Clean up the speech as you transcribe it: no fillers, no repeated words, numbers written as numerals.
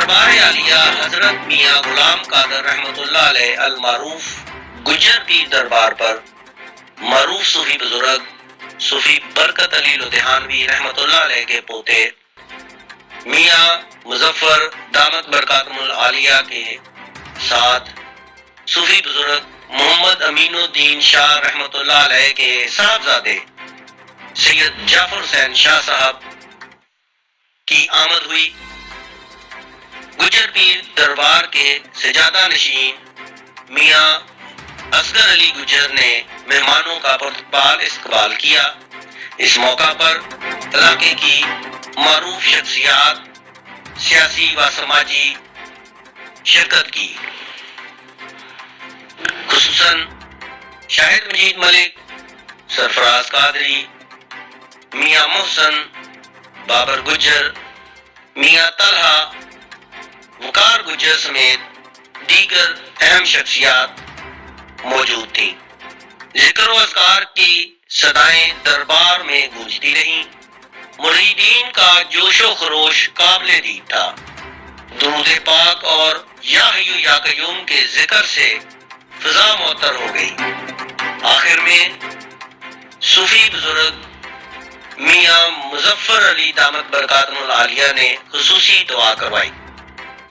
دربار عالیہ حضرت میاں غلام قادر رحمۃ اللہ علیہ المعروف گجر پیر دربار پر معروف صوفی بزرگ صوفی برکت علی لدھیانوی رحمۃ اللہ علیہ کے پوتے میاں مظفر دامت برکاتہم العالیہ کے ساتھ صوفی بزرگ محمد امین الدین شاہ رحمۃ اللہ علیہ کے صاحبزادے سید جعفر حسین شاہ صاحب کی آمد ہوئی۔ گجر پیر دربار کے سجادہ نشین میاں اصغر علی گجر نے مہمانوں کا پرتپال استقبال کیا۔ اس موقع پر علاقے کی معروف شخصیات سیاسی و سماجی شرکت کی، خصوصاً شاہد مجید ملک، سرفراز قادری، میاں محسن، بابر گجر، میاں طلحہ، وقار گجر سمیت دیگر اہم شخصیات موجود تھیں۔ ذکر و اذکار کی صدائیں دربار میں گونجتی رہیں۔ مریدین کا جوش و خروش قابل دید تھا۔ درود پاک اور یا حیو یا قیوم کے ذکر سے فضا معطر ہو گئی۔ آخر میں صوفی بزرگ میاں مظفر علی دامت برکاتہم العالیہ نے خصوصی دعا کروائی۔